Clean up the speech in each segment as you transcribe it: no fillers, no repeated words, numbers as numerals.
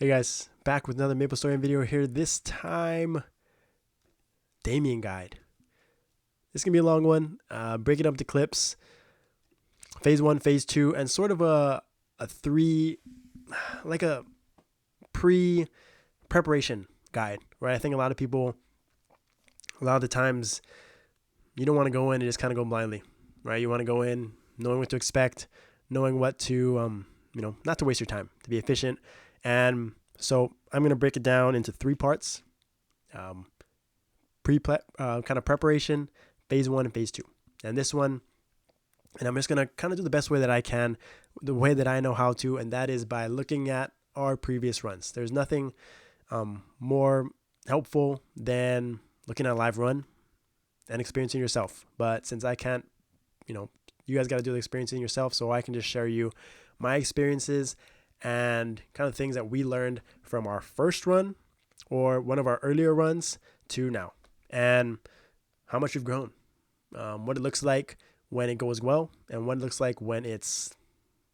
Hey guys, back with another Maplestory video here. This time, Damien guide. This is gonna be a long one. Break it up to clips, phase one, phase two, and sort of a three, like a pre-preparation guide. Right? I think a lot of people, a lot of the times, you don't want to go in and just kind of go blindly. Right? You want to go in knowing what to expect, knowing what to, not to waste your time, to be efficient, and so I'm going to break it down into three parts: um, kind of preparation, phase one, and phase two. And this one, and I'm just going to kind of do the best way that I can, the way that I know how to, and that is by looking at our previous runs. There's nothing more helpful than looking at a live run and experiencing yourself. But since I can't, you guys got to do the experiencing yourself, so I can just share you my experiences and kind of things that we learned from our first run or one of our earlier runs to now, and how much we've grown, what it looks like when it goes well, and what it looks like when it's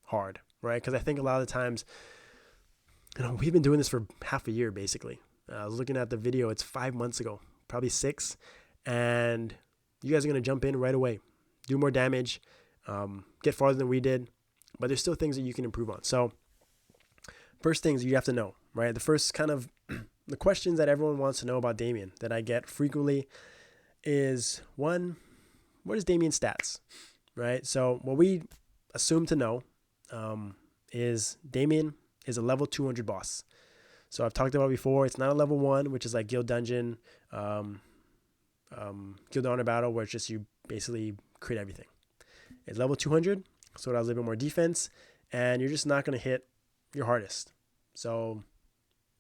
hard, right? Because I think a lot of the times, we've been doing this for half a year basically. I was looking at the video, it's 5 months ago, probably 6, and you guys are going to jump in right away, do more damage, get farther than we did, but there's still things that you can improve on. So first things you have to know, right? The first kind of the questions that everyone wants to know about Damien that I get frequently is, one, what is Damien stats, right? So what we assume to know is Damien is a level 200 boss. So I've talked about before, it's not a level 1, which is like Guild Dungeon, Guild Honor Battle, where it's just you basically create everything. It's level 200, so it has a little bit more defense, and you're just not going to hit your hardest. So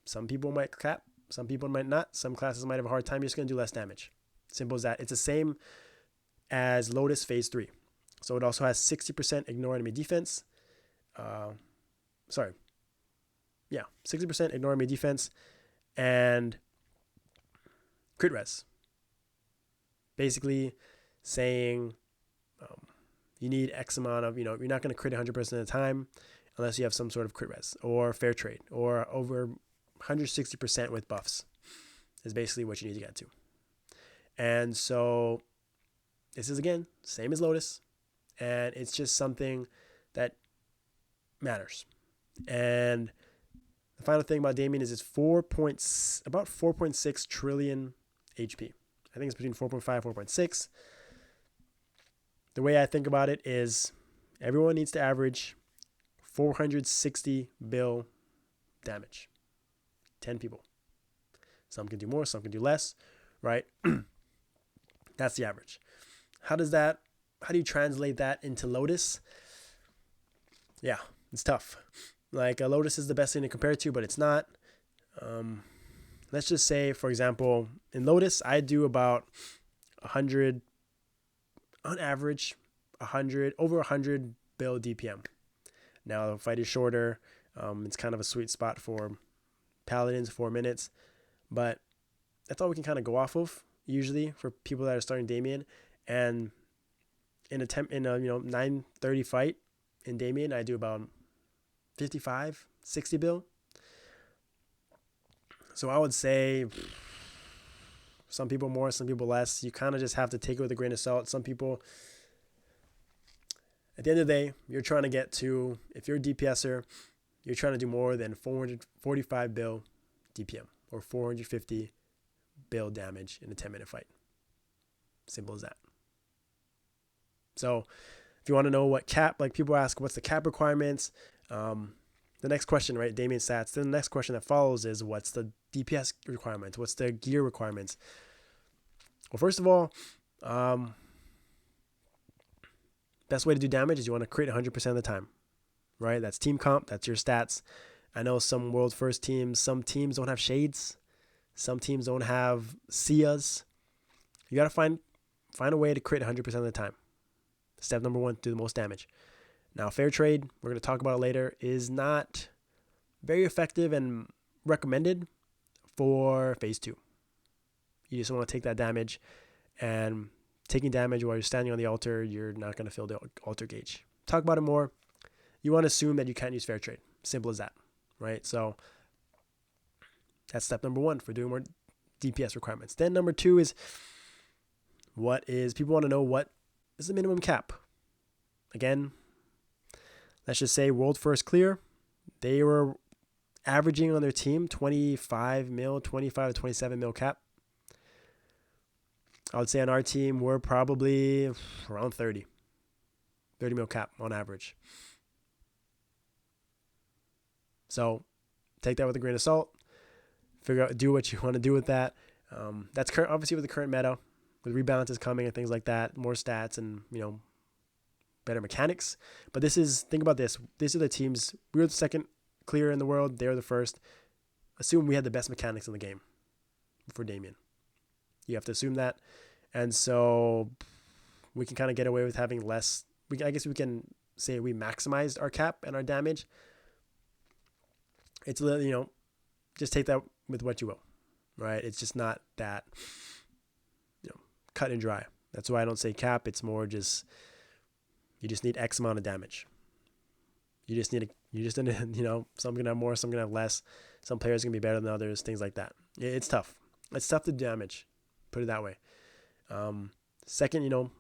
some people might cap, some people might not. Some classes might have a hard time. You're just going to do less damage. Simple as that. It's the same as Lotus Phase 3. So it also has 60% ignore enemy defense. 60% ignore enemy defense and crit res. Basically saying you need X amount of, you're not going to crit 100% of the time unless you have some sort of crit res or fair trade or over 160% with buffs is basically what you need to get to. And so this is, again, same as Lotus, and it's just something that matters. And the final thing about Damien is it's about 4.6 trillion HP. I think it's between 4.5 4.6. The way I think about it is everyone needs to average 460 bill damage. 10 people. Some can do more, some can do less, right? That's the average. How do you translate that into Lotus? Yeah, it's tough. Like, a Lotus is the best thing to compare it to, but it's not. Let's just say, for example, in Lotus, I do about 100, on average, over 100 bill DPM. Now, the fight is shorter. It's kind of a sweet spot for Paladins, 4 minutes. But that's all we can kind of go off of, usually, for people that are starting Damien. And in a 9:30 fight in Damien, I do about 55, 60 bill. So I would say some people more, some people less. You kind of just have to take it with a grain of salt. Some people, at the end of the day, you're trying to get to, if you're a DPSer, you're trying to do more than 445 bill DPM or 450 bill damage in a 10-minute fight. Simple as that. So if you want to know what cap, like people ask, what's the cap requirements? The next question, right? Damien stats. Then the next question that follows is, what's the DPS requirements? What's the gear requirements? Well, first of all, best way to do damage is you want to crit 100% of the time, right? That's team comp. That's your stats. I know some world first teams, some teams don't have shades. Some teams don't have Sias. You got to find a way to crit 100% of the time. Step number 1, do the most damage. Now, fair trade, we're going to talk about it later, is not very effective and recommended for phase 2. You just want to take that damage, and taking damage while you're standing on the altar, you're not going to fill the altar gauge. Talk about it more. You want to assume that you can't use fair trade. Simple as that, right? So That's step number 1 for doing more DPS requirements. Then number 2 is people want to know what is the minimum cap. Again, let's just say world first clear, they were averaging on their team 25 to 27 mil cap. I would say on our team, we're probably around 30 mil cap on average. So take that with a grain of salt. Figure out, do what you want to do with that. That's obviously with the current meta, with rebalances coming and things like that, more stats and, better mechanics. But think about this. These are the teams. We were the second clear in the world. They were the first. Assume we had the best mechanics in the game for Damien. You have to assume that. And so we can kind of get away with having less. I guess we can say we maximized our cap and our damage. It's a little, just take that with what you will, right? It's just not that, cut and dry. That's why I don't say cap. It's more just, you just need X amount of damage. You just need, some gonna have more, some gonna have less. Some players are gonna be better than others, things like that. It's tough. It's tough to damage, put it that way. Second,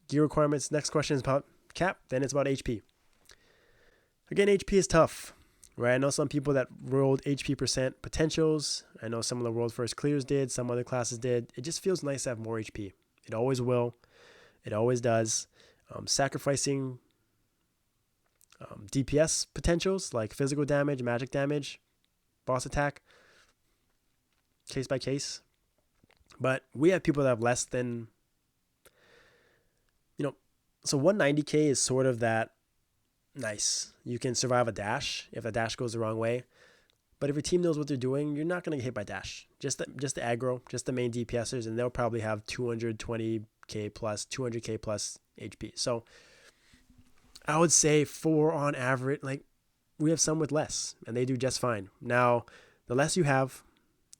gear requirements. Next question is about cap. Then it's about HP. Again, HP is tough, right? I know some people that rolled HP % potentials. I know some of the world first clears did. Some other classes did. It just feels nice to have more HP. It always will. It always does. Sacrificing DPS potentials like physical damage, magic damage, boss attack, case by case. But we have people that have less than, so 190k is sort of that nice. You can survive a dash if a dash goes the wrong way. But if your team knows what they're doing, you're not going to get hit by dash. Just the aggro, just the main DPSers, and they'll probably have 220k plus, 200k plus HP. So I would say 4 on average. Like, we have some with less, and they do just fine. Now, the less you have,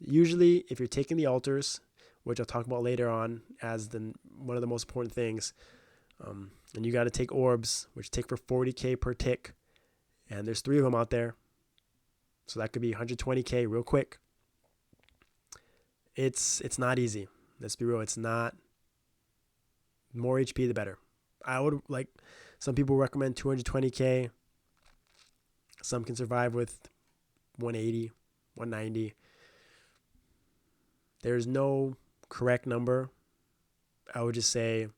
usually if you're taking the altars, which I'll talk about later on as one of the most important things, and you got to take orbs, which take for 40k per tick, and there's 3 of them out there. So that could be 120k real quick. It's not easy. Let's be real. It's not. More HP, the better. I would some people recommend 220k. Some can survive with 180, 190. There's no correct number. I would just say,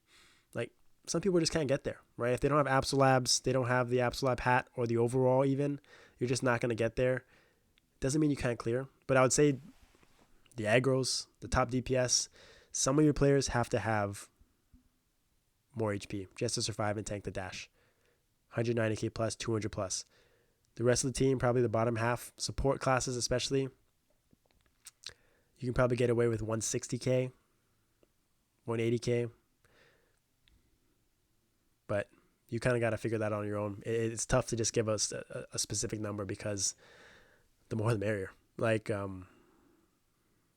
some people just can't get there, right? If they don't have Absolabs, they don't have the Absolab hat or the overall even, you're just not going to get there. Doesn't mean you can't clear, but I would say the aggros, the top DPS, some of your players have to have more HP just to survive and tank the dash. 190k plus, 200 plus. The rest of the team, probably the bottom half, support classes especially, you can probably get away with 160k, 180k. But you kind of got to figure that out on your own. It's tough to just give us a specific number because the more the merrier.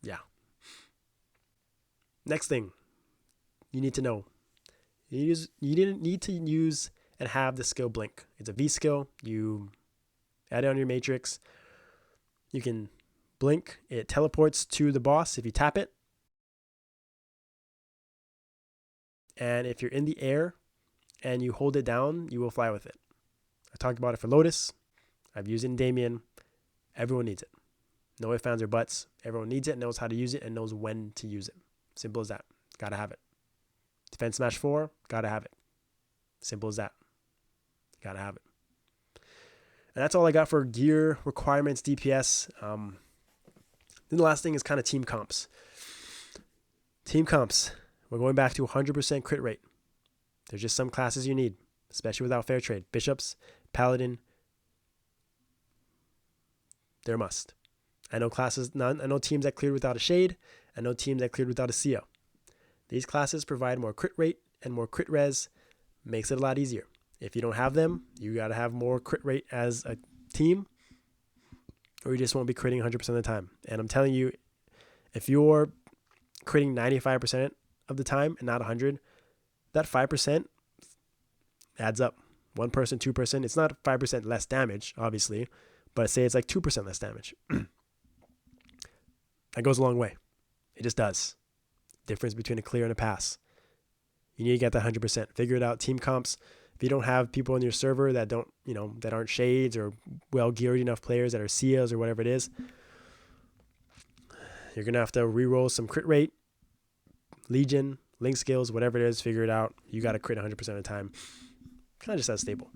Yeah. Next thing you need to know. You need to use and have the skill Blink. It's a V skill. You add it on your matrix. You can blink. It teleports to the boss if you tap it. And if you're in the air and you hold it down, you will fly with it. I talked about it for Lotus. I've used it in Damien. Everyone needs it. No ifs, ands, or buts. Everyone needs it, knows how to use it, and knows when to use it. Simple as that. Gotta have it. Defense Smash 4, gotta have it. Simple as that. Gotta have it. And that's all I got for gear requirements, DPS. Then the last thing is kind of team comps. Team comps. We're going back to 100% crit rate. There's just some classes you need, especially without fair trade. Bishops, Paladin, they're a must. I know teams that cleared without a Shade. I know teams that cleared without a CO. These classes provide more crit rate and more crit res. Makes it a lot easier. If you don't have them, you got to have more crit rate as a team, or you just won't be critting 100% of the time. And I'm telling you, if you're critting 95% of the time and not 100, that 5% adds up. 1%, 2%. It's not 5% less damage, obviously, but say it's like 2% less damage. That goes a long way. It just does. Difference between a clear and a pass. You need to get that 100%. Figure it out. Team comps. If you don't have people on your server that don't, that aren't shades or well-geared enough players that are Sias or whatever it is, you're going to have to re-roll some crit rate, Legion, link skills, whatever it is, figure it out. You got to crit 100% of the time. Kind of just as stable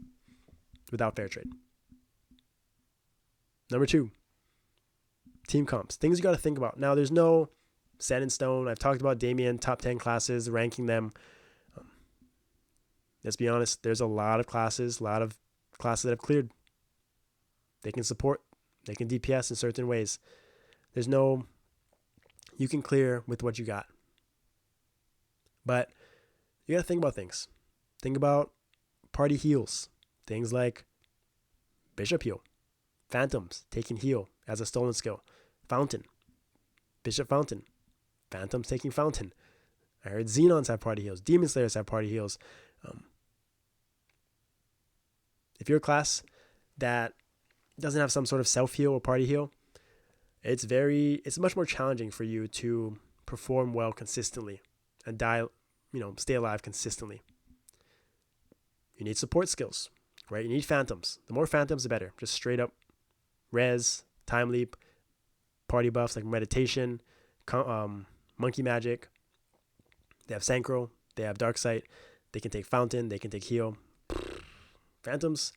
without fair trade. Number 2, team comps. Things you got to think about. Now, there's no set in stone. I've talked about Damien, top 10 classes, ranking them. Let's be honest, there's a lot of classes that have cleared. They can support, they can DPS in certain ways. You can clear with what you got. But you got to think about things. Think about party heals. Things like Bishop heal, Phantoms taking heal as a stolen skill, Fountain, Bishop Fountain, Phantoms taking Fountain. I heard Xenons have party heals, Demon Slayers have party heals. If you're a class that doesn't have some sort of self heal or party heal, it's much more challenging for you to perform well consistently and stay alive consistently. You need support skills, right? You need Phantoms. The more Phantoms, the better. Just straight up res, time leap, party buffs like meditation, monkey magic. They have Synchro. They have Dark Sight. They can take Fountain. They can take heal. Phantoms,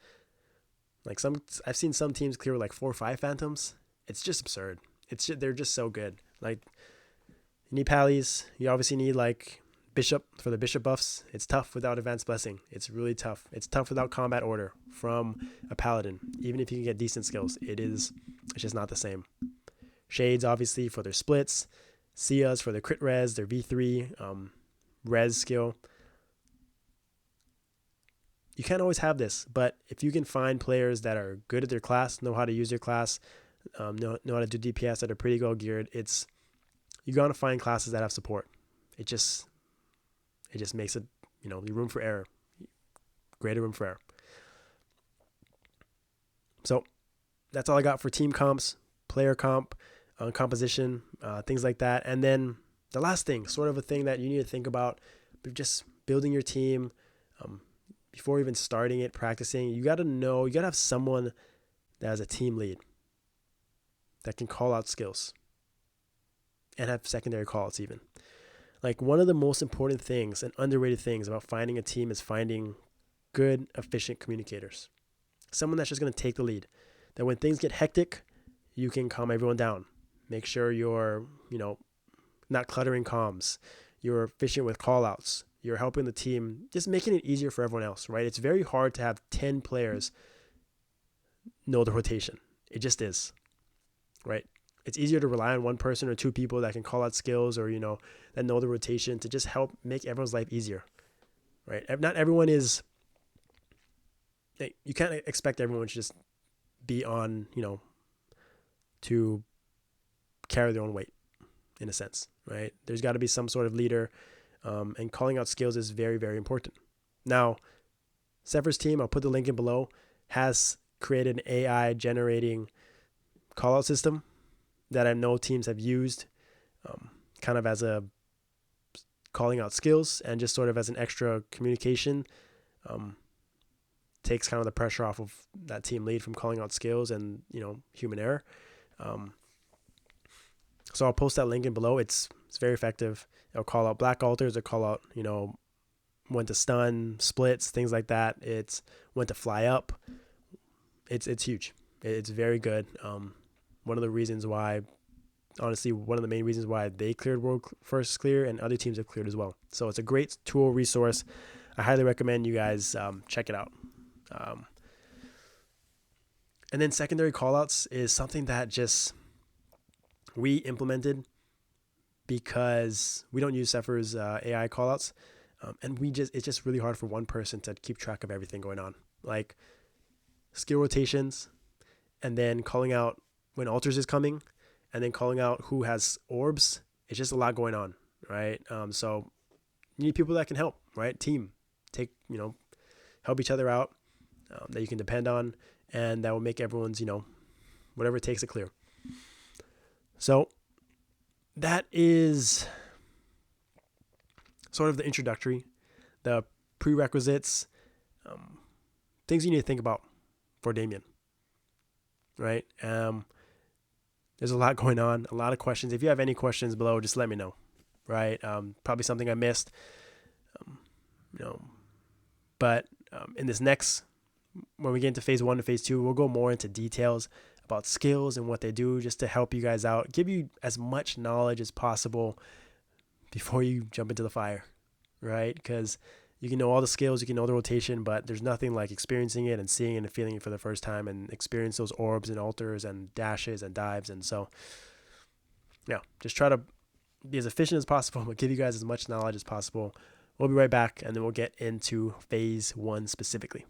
I've seen some teams clear like 4 or 5 Phantoms. It's just absurd. They're just so good. Like, you need Pallies. You obviously need like Bishop for the Bishop buffs. It's tough without Advanced Blessing. It's really tough. It's tough without Combat Order from a Paladin. Even if you can get decent skills, it's just not the same. Shades obviously for their splits. Sias for their crit res, their V3 res skill. You can't always have this, but if you can find players that are good at their class, know how to use their class, know how to do DPS, that are pretty well geared, you're gonna find classes that have support. It just makes it, room for error, greater room for error. So that's all I got for team comps, player comp, composition, things like that. And then the last thing, sort of a thing that you need to think about, just building your team. Before even starting it, practicing, you got to have someone that has a team lead that can call out skills and have secondary calls even. Like, one of the most important things and underrated things about finding a team is finding good, efficient communicators. Someone that's just going to take the lead. That when things get hectic, you can calm everyone down. Make sure you're, not cluttering comms. You're efficient with call outs. You're helping the team, just making it easier for everyone else, right? It's very hard to have 10 players know the rotation. It just is, right? It's easier to rely on one person or 2 people that can call out skills or, that know the rotation to just help make everyone's life easier, right? Not everyone is, you can't expect everyone to just be on, to carry their own weight in a sense, right? There's got to be some sort of leader. And calling out skills is very, very important. Now, Sephir's team, I'll put the link in below, has created an AI generating call out system that I know teams have used kind of as a calling out skills and just sort of as an extra communication. Takes kind of the pressure off of that team lead from calling out skills and, human error. So I'll post that link in below. It's very effective. It'll call out black altars. It'll call out, when to stun, splits, things like that. It's when to fly up. It's huge. It's very good. One of the main reasons why they cleared World First Clear and other teams have cleared as well. So it's a great tool resource. I highly recommend you guys check it out. And then secondary callouts is something that just we implemented because we don't use Zephyr's AI callouts, and it's just really hard for one person to keep track of everything going on, like skill rotations, and then calling out when altars is coming, and then calling out who has orbs. It's just a lot going on, right? So you need people that can help, right? Team, help each other out, that you can depend on, and that will make everyone's, whatever it takes to clear. So that is sort of the introductory, the prerequisites, things you need to think about for Damien, right? There's a lot going on, a lot of questions. If you have any questions below, just let me know, right? Probably something I missed, you know, but in this next, when we get into phase 1 and phase 2, we'll go more into details about skills and what they do, just to help you guys out, give you as much knowledge as possible before you jump into the fire, right? Because you can know all the skills, you can know the rotation, but there's nothing like experiencing it and seeing it and feeling it for the first time and experience those orbs and alters and dashes and dives. And so, yeah, just try to be as efficient as possible, but give you guys as much knowledge as possible. We'll be right back, and then we'll get into phase 1 specifically.